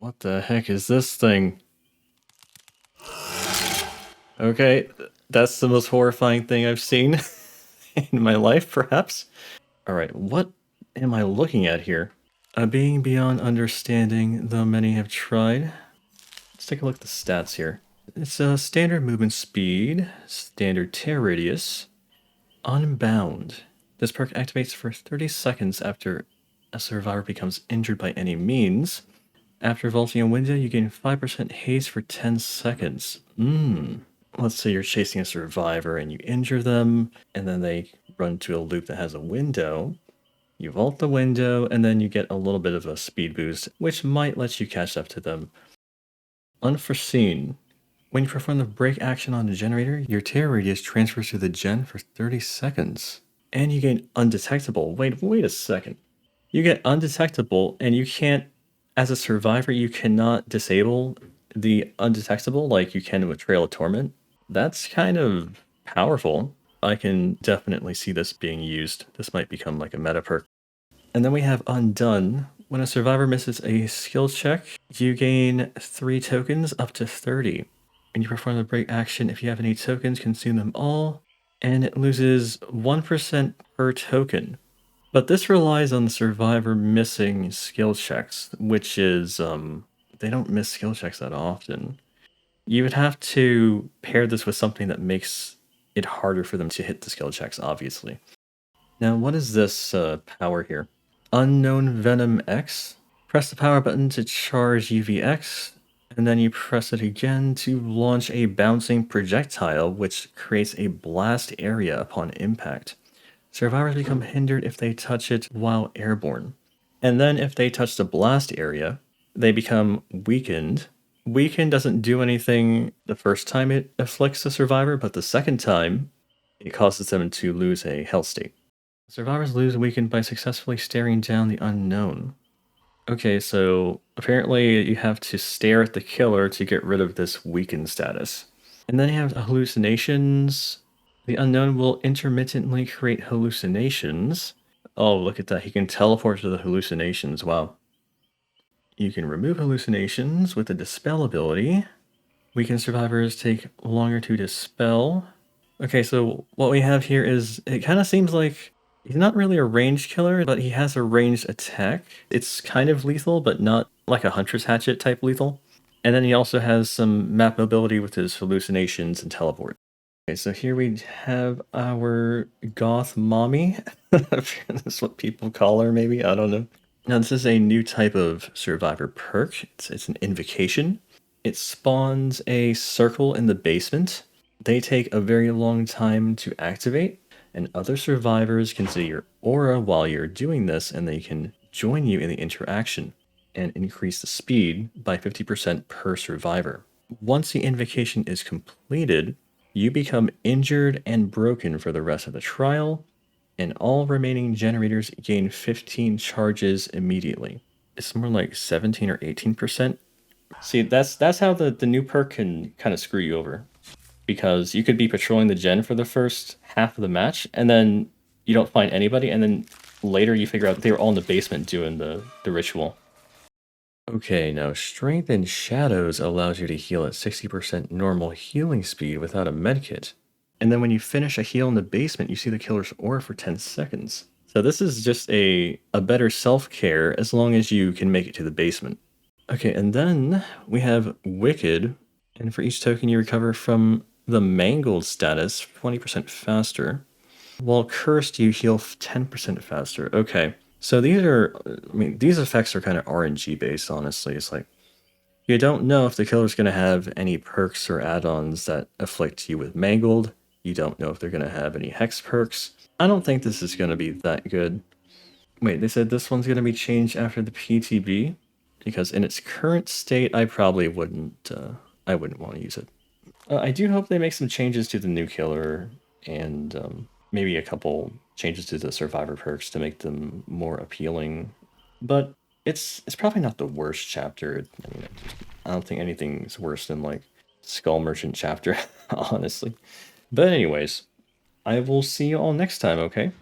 What the heck is this thing? Okay, that's the most horrifying thing I've seen in my life, perhaps. Alright, what am I looking at here? A being beyond understanding, though many have tried. Let's take a look at the stats here. It's a standard movement speed, standard tear radius, unbound. This perk activates for 30 seconds after a survivor becomes injured by any means. After vaulting a window, you gain 5% haste for 10 seconds. Let's say you're chasing a survivor and you injure them, and then they run to a loop that has a window. You vault the window, and then you get a little bit of a speed boost, which might let you catch up to them. Unforeseen. When you perform the break action on the generator, your tear radius transfers to the gen for 30 seconds. And you gain undetectable. Wait a second. You get undetectable, and you can't, as a survivor, you cannot disable the undetectable like you can with Trail of Torment. That's kind of powerful. I can definitely see this being used. This might become like a meta perk. And then we have Undone. When a survivor misses a skill check, you gain 3 tokens up to 30. When you perform the break action, if you have any tokens, consume them all, and it loses 1% per token. But this relies on the survivor missing skill checks, which is, they don't miss skill checks that often. You would have to pair this with something that makes it harder for them to hit the skill checks, obviously. Now, what is this power here? Unknown Venom X. Press the power button to charge UVX, and then you press it again to launch a bouncing projectile, which creates a blast area upon impact. Survivors become hindered if they touch it while airborne. And then if they touch the blast area, they become weakened. Weakened doesn't do anything the first time it afflicts the survivor, but the second time, it causes them to lose a health state. Survivors lose weakened by successfully staring down the unknown. Okay, so apparently you have to stare at the killer to get rid of this weakened status. And then you have hallucinations. The unknown will intermittently create hallucinations. Oh, look at that. He can teleport to the hallucinations. Wow. You can remove hallucinations with the Dispel ability. Weakened survivors take longer to dispel. Okay, so what we have here is, it kind of seems like he's not really a ranged killer, but he has a ranged attack. It's kind of lethal, but not like a Hunter's Hatchet type lethal. And then he also has some map mobility with his hallucinations and teleport. Okay, so here we have our goth mommy. That's what people call her, maybe? I don't know. Now, this is a new type of survivor perk. It's an invocation. It spawns a circle in the basement. They take a very long time to activate, and other survivors can see your aura while you're doing this, and they can join you in the interaction and increase the speed by 50% per survivor. Once the invocation is completed, you become injured and broken for the rest of the trial, and all remaining generators gain 15 charges immediately. It's more like 17 or 18%. See, that's how the new perk can kind of screw you over. Because you could be patrolling the gen for the first half of the match, and then you don't find anybody, and then later you figure out they were all in the basement doing the ritual. Okay, now Strength in Shadows allows you to heal at 60% normal healing speed without a medkit. And then when you finish a heal in the basement, you see the killer's aura for 10 seconds. So this is just a better self-care as long as you can make it to the basement. Okay, and then we have Wicked, and for each token you recover from the Mangled status, 20% faster. While Cursed, you heal 10% faster. Okay, so these effects are kind of RNG based, honestly. It's like, you don't know if the killer's going to have any perks or add-ons that afflict you with Mangled. You don't know if they're going to have any Hex perks. I don't think this is going to be that good. Wait, they said this one's going to be changed after the PTB? Because in its current state, I probably wouldn't want to use it. I do hope they make some changes to the new killer, and maybe a couple changes to the survivor perks to make them more appealing. But it's probably not the worst chapter. I mean, I don't think anything's worse than like Skull Merchant chapter, honestly. But anyways, I will see you all next time, okay?